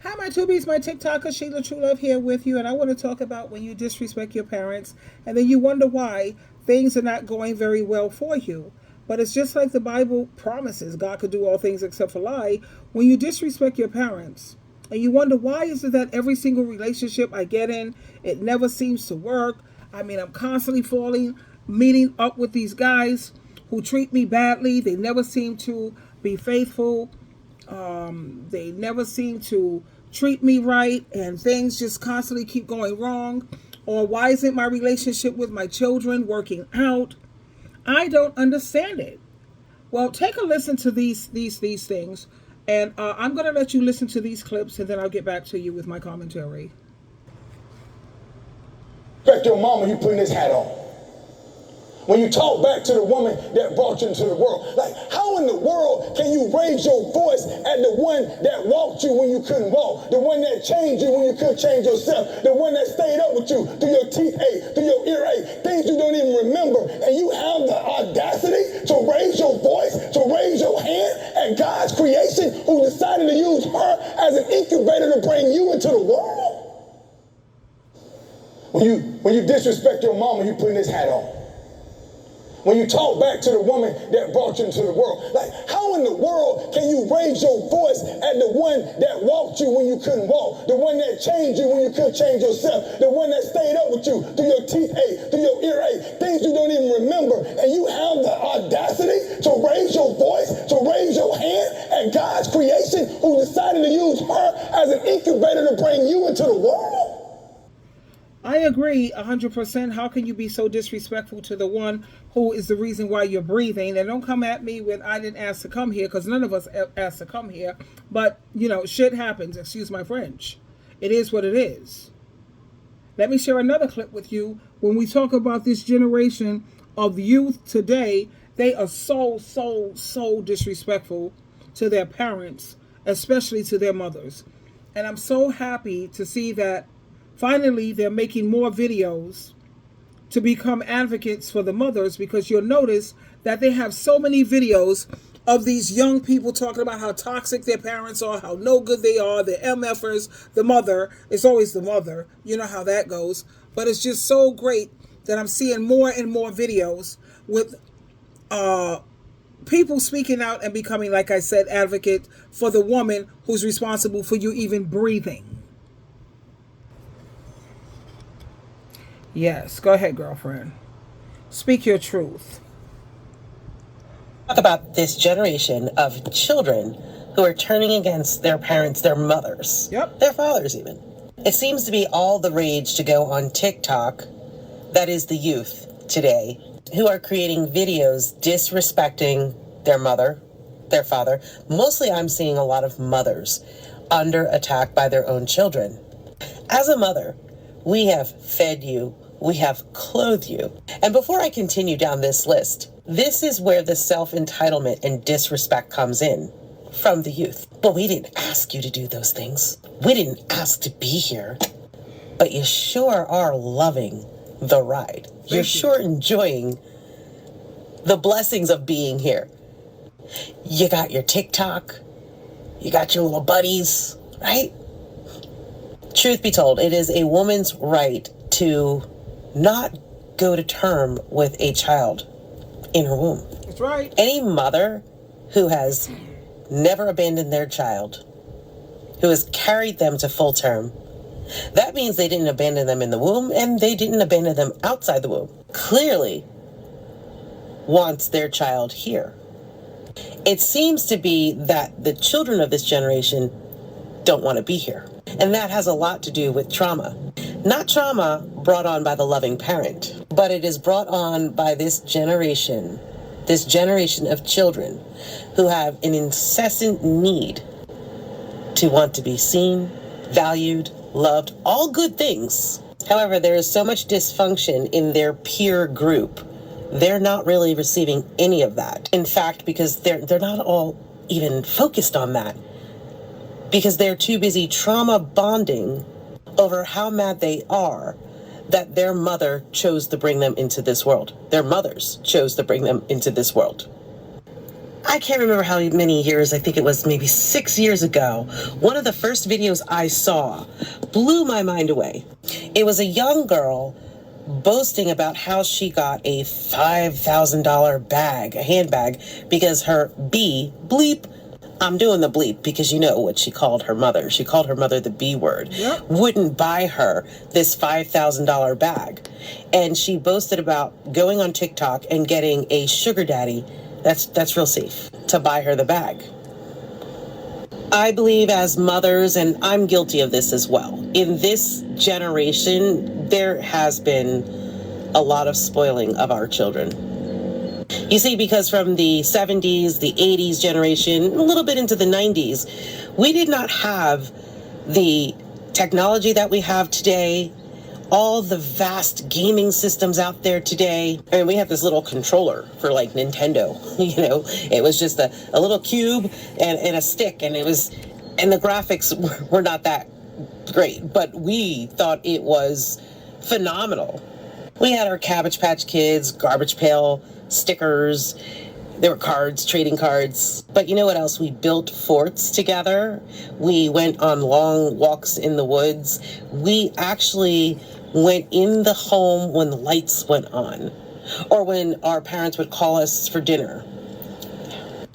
Hi, my tubies, my TikTokers, SheilaTruelove here with you, and I want to talk about when you disrespect your parents, and then you wonder why things are not going very well for you. But it's just like the Bible promises God could do all things except for lie. When you disrespect your parents, and you wonder why is it that every single relationship I get in, it never seems to work. I mean, I'm constantly meeting up with these guys who treat me badly. They never seem to be faithful. They never seem to treat me right, and things just constantly keep going wrong. Or why isn't my relationship with my children working out? I don't understand it. Well, take a listen to these things, and I'm going to let you listen to these clips, and then I'll get back to you with my commentary. Respect your mama, you putting this hat on. When you talk back to the woman that brought you into the world, like how in the world can you raise your voice at the one that walked you when you couldn't walk, the one that changed you when you couldn't change yourself, the one that stayed up with you through your teeth ache, through your ear ache, things you don't even remember, and you have the audacity to raise your voice, to raise your hand at God's creation who decided to use her as an incubator to bring you into the world? When you disrespect your mama, you putting this hat on. When you talk back to the woman that brought you into the world, like how in the world can you raise your voice at the one that walked you when you couldn't walk, the one that changed you when you couldn't change yourself, the one that stayed up with you through your teeth ache, through your ear ache, things you don't even remember, and you have the audacity to raise your voice, to raise your hand at God's creation who decided to use her as an incubator to bring you into the world? I agree 100%. How can you be so disrespectful to the one who is the reason why you're breathing? And don't come at me with I didn't ask to come here, because none of us asked to come here. But, shit happens. Excuse my French. It is what it is. Let me share another clip with you. When we talk about this generation of youth today, they are so disrespectful to their parents, especially to their mothers. And I'm so happy to see that finally they're making more videos to become advocates for the mothers, because you'll notice that they have so many videos of these young people talking about how toxic their parents are, how no good they are, the MFers, the mother. It's always the mother. You know how that goes. But it's just so great that I'm seeing more and more videos with people speaking out and becoming, like I said, advocate for the woman who's responsible for you even breathing. Yes, go ahead, girlfriend. Speak your truth. Talk about this generation of children who are turning against their parents, their mothers, their fathers even. It seems to be all the rage to go on TikTok, that is the youth today, who are creating videos disrespecting their mother, their father. Mostly I'm seeing a lot of mothers under attack by their own children. As a mother, we have fed you, we have clothed you. And before I continue down this list, this is where the self-entitlement and disrespect comes in from the youth. But we didn't ask you to do those things. We didn't ask to be here. But you sure are loving the ride. You're sure enjoying the blessings of being here. You got your TikTok, you got your little buddies, right? Truth be told, it is a woman's right to not go to term with a child in her womb. That's right. Any mother who has never abandoned their child, who has carried them to full term, that means they didn't abandon them in the womb and they didn't abandon them outside the womb. Clearly wants their child here. It seems to be that the children of this generation don't want to be here. And that has a lot to do with trauma. Not trauma brought on by the loving parent, but it is brought on by this generation of children who have an incessant need to want to be seen, valued, loved, all good things. However, there is so much dysfunction in their peer group. They're not really receiving any of that. In fact, because they're not all even focused on that, because they're too busy trauma bonding over how mad they are that their mother chose to bring them into this world. Their mothers chose to bring them into this world. I can't remember how many years, I think it was maybe 6 years ago, one of the first videos I saw blew my mind away. It was a young girl boasting about how she got a $5,000 bag, a handbag, because her bleep, I'm doing the bleep because you know what she called her mother. She called her mother the B word. Yep. Wouldn't buy her this $5,000 bag. And she boasted about going on TikTok and getting a sugar daddy, that's real safe, to buy her the bag. I believe as mothers, and I'm guilty of this as well, in this generation, there has been a lot of spoiling of our children. You see, because from the 70s, the 80s generation, a little bit into the 90s, we did not have the technology that we have today, all the vast gaming systems out there today. I mean, we have this little controller for like Nintendo, you know, it was just a little cube and a stick, and the graphics were not that great, but we thought it was phenomenal. We had our Cabbage Patch Kids, Garbage Pail stickers. There were cards, trading cards. But you know what else? We built forts together. We went on long walks in the woods. We actually went in the home when the lights went on, or when our parents would call us for dinner.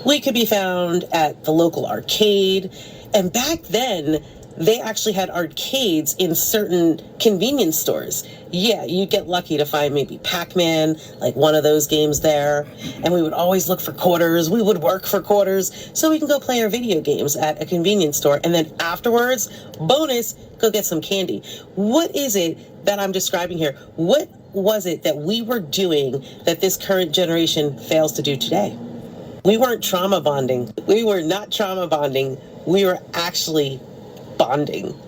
We could be found at the local arcade. And back then, they actually had arcades in certain convenience stores. Yeah, you'd get lucky to find maybe Pac-Man, like one of those games there. And we would always look for quarters. We would work for quarters so we can go play our video games at a convenience store. And then afterwards, bonus, go get some candy. What is it that I'm describing here? What was it that we were doing that this current generation fails to do today? We weren't trauma bonding. We were not trauma bonding. We were actually bonding.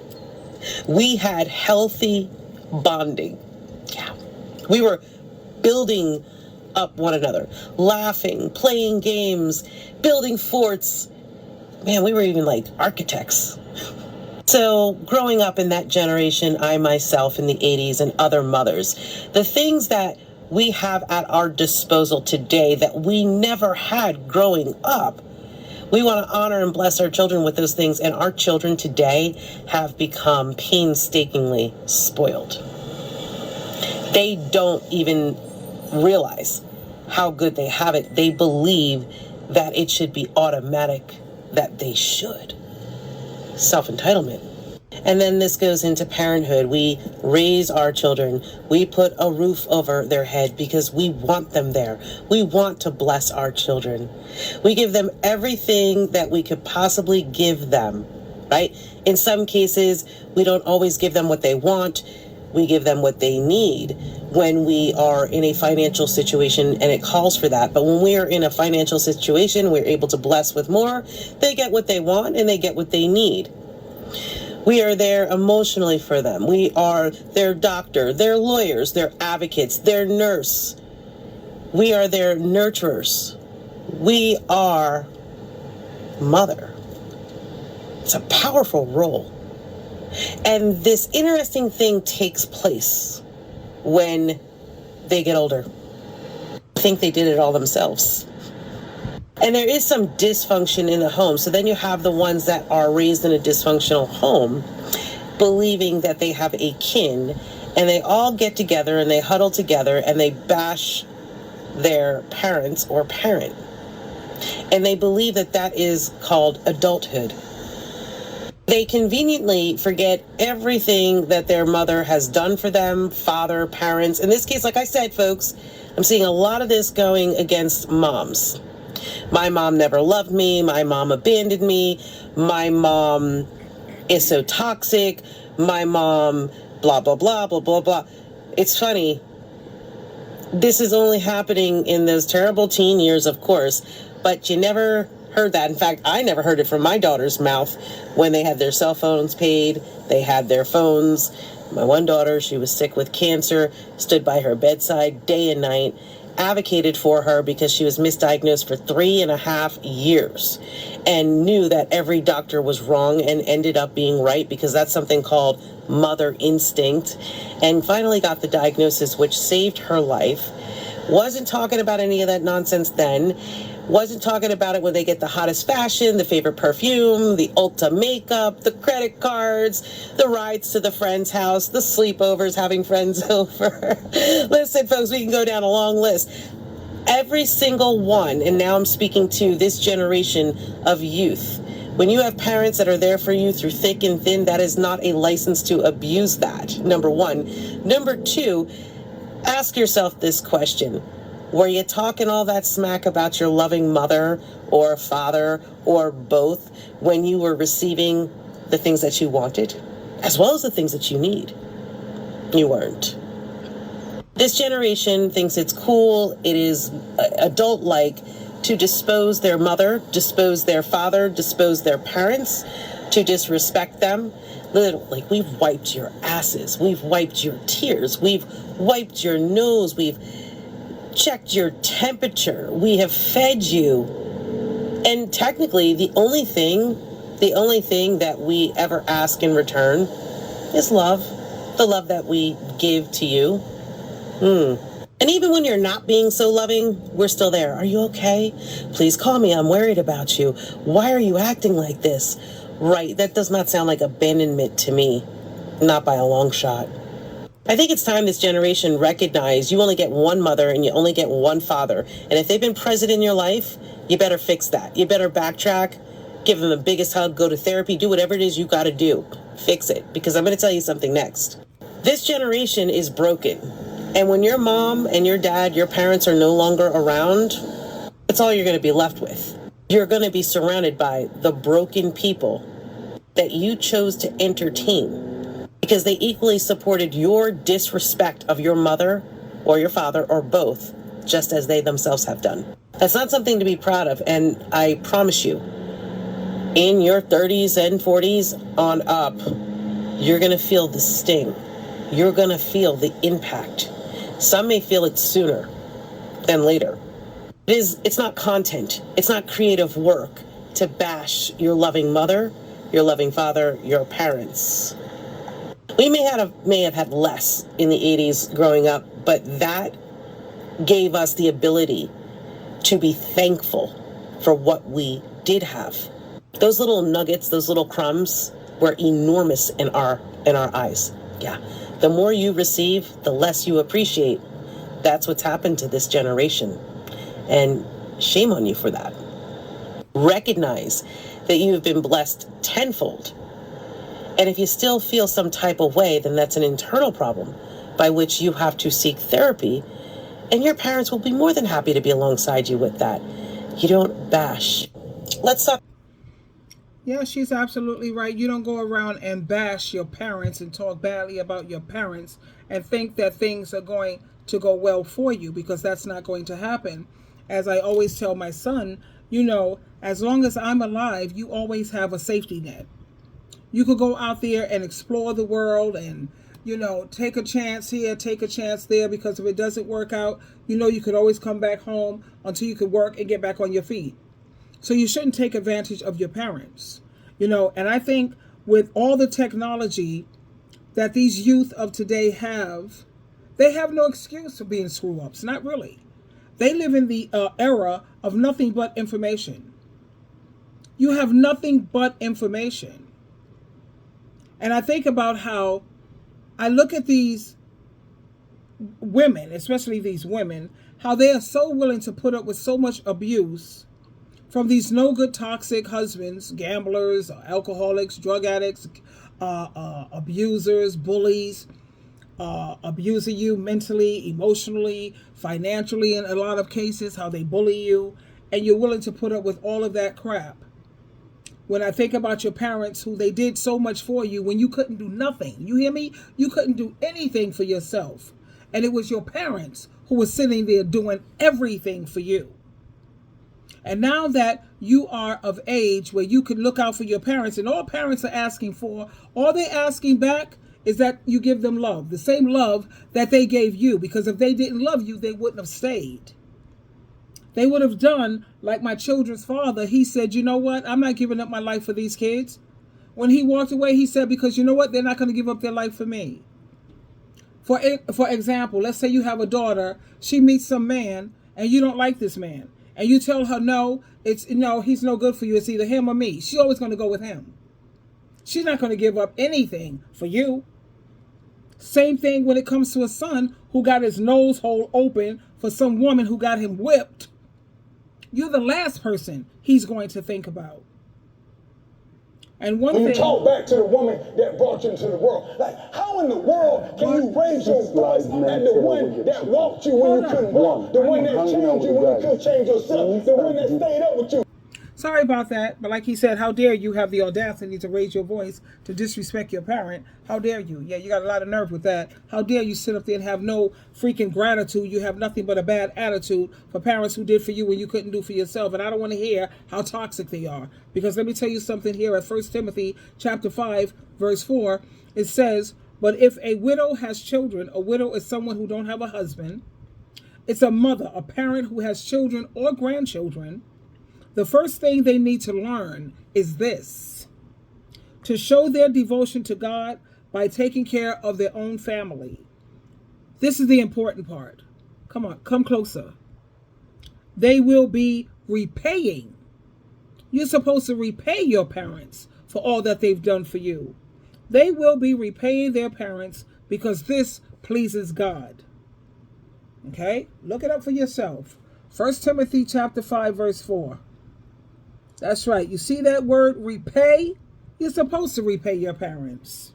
We had healthy bonding. Yeah. We were building up one another, laughing, playing games, building forts. Man, we were even like architects. So growing up in that generation, I myself in the 80s and other mothers, the things that we have at our disposal today that we never had growing up, we want to honor and bless our children with those things, and our children today have become painstakingly spoiled. They don't even realize how good they have it. They believe that it should be automatic, that they should. Self-entitlement. And then this goes into parenthood. We raise our children. We put a roof over their head because we want them there. We want to bless our children. We give them everything that we could possibly give them, right? In some cases, we don't always give them what they want. We give them what they need when we are in a financial situation and it calls for that. But when we are in a financial situation, we're able to bless with more. They get what they want and they get what they need. We are there emotionally for them. We are their doctor, their lawyers, their advocates, their nurse. We are their nurturers. We are mother. It's a powerful role. And this interesting thing takes place when they get older. I think they did it all themselves. And there is some dysfunction in the home. So then you have the ones that are raised in a dysfunctional home, believing that they have a kin, and they all get together and they huddle together and they bash their parents or parent. And they believe that that is called adulthood. They conveniently forget everything that their mother has done for them, father, parents. In this case, like I said, folks, I'm seeing a lot of this going against moms. My mom never loved me. My mom abandoned me. My mom is so toxic. My mom, blah, blah, blah, blah, blah, blah. It's funny. This is only happening in those terrible teen years, of course, but you never heard that. In fact, I never heard it from my daughter's mouth when they had their cell phones paid. They had their phones. My one daughter, she was sick with cancer, stood by her bedside day and night, advocated for her because she was misdiagnosed for 3.5 years and knew that every doctor was wrong and ended up being right because that's something called mother instinct, and finally got the diagnosis which saved her life. Wasn't talking about any of that nonsense then. Wasn't talking about it when they get the hottest fashion, the favorite perfume, the Ulta makeup, the credit cards, the rides to the friend's house, the sleepovers, having friends over. Listen, folks, we can go down a long list. Every single one, and now I'm speaking to this generation of youth. When you have parents that are there for you through thick and thin, that is not a license to abuse that, number one. Number two, ask yourself this question. Were you talking all that smack about your loving mother or father or both when you were receiving the things that you wanted, as well as the things that you need? You weren't. This generation thinks it's cool, it is adult-like to dispose their mother, dispose their father, dispose their parents, to disrespect them. Literally, we've wiped your asses, we've wiped your tears, we've wiped your nose, we've checked your temperature, we have fed you. And technically, the only thing that we ever ask in return is love. The love that we give to you. And even when you're not being so loving, we're still there. Are you okay? Please call me. I'm worried about you. Why are you acting like this? Right, that does not sound like abandonment to me. Not by a long shot. I think it's time this generation recognize you only get one mother and you only get one father. And if they've been present in your life, you better fix that. You better backtrack, give them the biggest hug, go to therapy, do whatever it is you got to do. Fix it, because I'm going to tell you something next. This generation is broken. And when your mom and your dad, your parents are no longer around, that's all you're going to be left with. You're going to be surrounded by the broken people that you chose to entertain because they equally supported your disrespect of your mother or your father or both, just as they themselves have done. That's not something to be proud of. And I promise you, in your 30s and 40s on up, you're going to feel the sting. You're going to feel the impact. Some may feel it sooner than later. It's not content. It's not creative work to bash your loving mother, your loving father, your parents. We may have had less in the 80s growing up, but that gave us the ability to be thankful for what we did have. Those little nuggets, those little crumbs were enormous in our eyes. Yeah. The more you receive, the less you appreciate. That's what's happened to this generation. And shame on you for that. Recognize that you have been blessed tenfold. And if you still feel some type of way, then that's an internal problem by which you have to seek therapy. And your parents will be more than happy to be alongside you with that. You don't bash. Let's talk. Yeah, she's absolutely right. You don't go around and bash your parents and talk badly about your parents and think that things are going to go well for you, because that's not going to happen. As I always tell my son, as long as I'm alive, you always have a safety net. You could go out there and explore the world and, take a chance here, take a chance there, because if it doesn't work out, you could always come back home until you could work and get back on your feet. So you shouldn't take advantage of your parents, and I think with all the technology that these youth of today have, they have no excuse for being screw-ups, not really. They live in the era of nothing but information. You have nothing but information. And I think about how I look at these women, especially these women, how they are so willing to put up with so much abuse from these no good toxic husbands, gamblers, alcoholics, drug addicts, abusers, bullies, abusing you mentally, emotionally, financially in a lot of cases, how they bully you, and you're willing to put up with all of that crap. When I think about your parents, who they did so much for you when you couldn't do nothing. You hear me? You couldn't do anything for yourself. And it was your parents who were sitting there doing everything for you. And now that you are of age where you can look out for your parents, and all parents are asking for, all they're asking back is that you give them love, the same love that they gave you. Because if they didn't love you, they wouldn't have stayed. They would have done like my children's father. He said, you know what? I'm not giving up my life for these kids. When he walked away, he said, because you know what? They're not going to give up their life for me. For example, let's say you have a daughter. She meets some man and you don't like this man. and you tell her no, it's no, he's no good for you. It's either him or me. She's always going to go with him. She's not going to give up anything for you. Same thing when it comes to a son who got his nose hole open for some woman who got him whipped. You're the last person he's going to think about. And one when thing, you talk back to the woman that brought you into the world, like how in the world can you raise your voice at the one that walked you when you couldn't walk, the one that changed you when you couldn't change yourself, the one that stayed up with you? Sorry about that, but like he said, how dare you have the audacity to raise your voice to disrespect your parent? How dare you? Yeah, you got a lot of nerve with that. How dare you sit up there and have no freaking gratitude? You have nothing but a bad attitude for parents who did for you when you couldn't do for yourself. And I don't want to hear how toxic they are. Because let me tell you something here at 1 Timothy chapter 5, verse 4. It says, but if a widow has children, a widow is someone who don't have a husband. It's a mother, a parent who has children or grandchildren. The first thing they need to learn is this: to show their devotion to God by taking care of their own family. This is the important part. Come on, come closer. They will be repaying. You're supposed to repay your parents for all that they've done for you. They will be repaying their parents because this pleases God. Okay? Look it up for yourself. 1 Timothy chapter 5, verse 4. That's right. You see that word repay? You're supposed to repay your parents.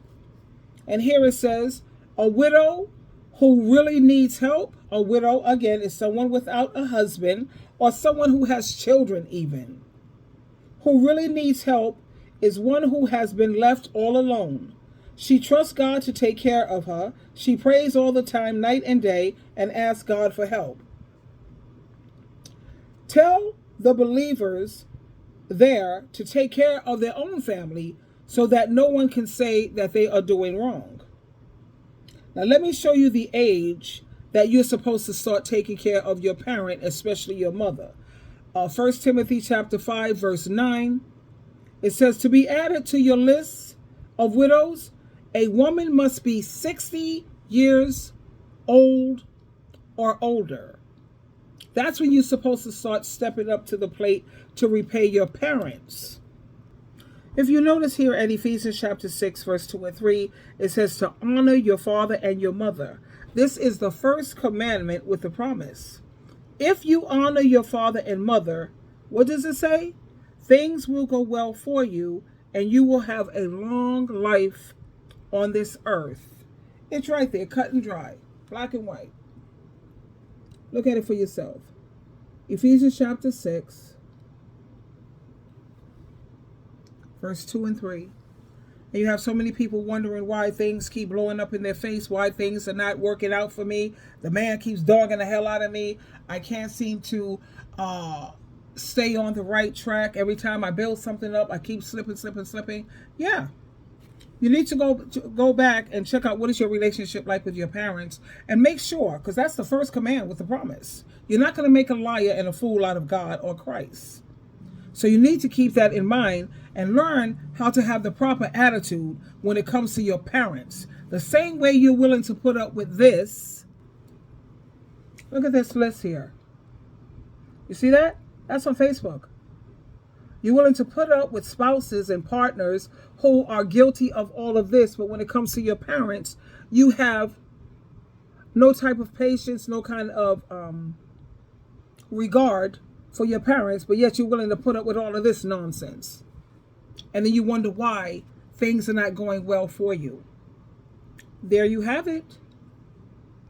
And here it says, a widow who really needs help. A widow, again, is someone without a husband or someone who has children even. Who really needs help is one who has been left all alone. She trusts God to take care of her. She prays all the time, night and day, and asks God for help. Tell the believers there to take care of their own family so that no one can say that they are doing wrong. Now let me show you the age that you're supposed to start taking care of your parent, especially your mother. 1 Timothy chapter 5, verse 9. It says, to be added to your list of widows, a woman must be 60 years old or older. That's when you're supposed to start stepping up to the plate to repay your parents. If you notice here at Ephesians chapter 6, verse 2 and 3, it says to honor your father and your mother. This is the first commandment with the promise. If you honor your father and mother, what does it say? Things will go well for you and you will have a long life on this earth. It's right there, cut and dry, black and white. Look at it for yourself. Ephesians chapter 6, verse 2 and 3. And you have so many people wondering why things keep blowing up in their face, why things are not working out for me. The man keeps dogging the hell out of me. I can't seem to stay on the right track. Every time I build something up, I keep slipping. Yeah. You need to go back and check out what is your relationship like with your parents and make sure, because that's the first command with the promise. You're not going to make a liar and a fool out of God or Christ. So you need to keep that in mind and learn how to have the proper attitude when it comes to your parents. The same way you're willing to put up with this. Look at this list here. You see that? That's on Facebook. You're willing to put up with spouses and partners who are guilty of all of this, but when it comes to your parents, you have no type of patience, no kind of regard for your parents, but yet you're willing to put up with all of this nonsense. And then you wonder why things are not going well for you. There you have it.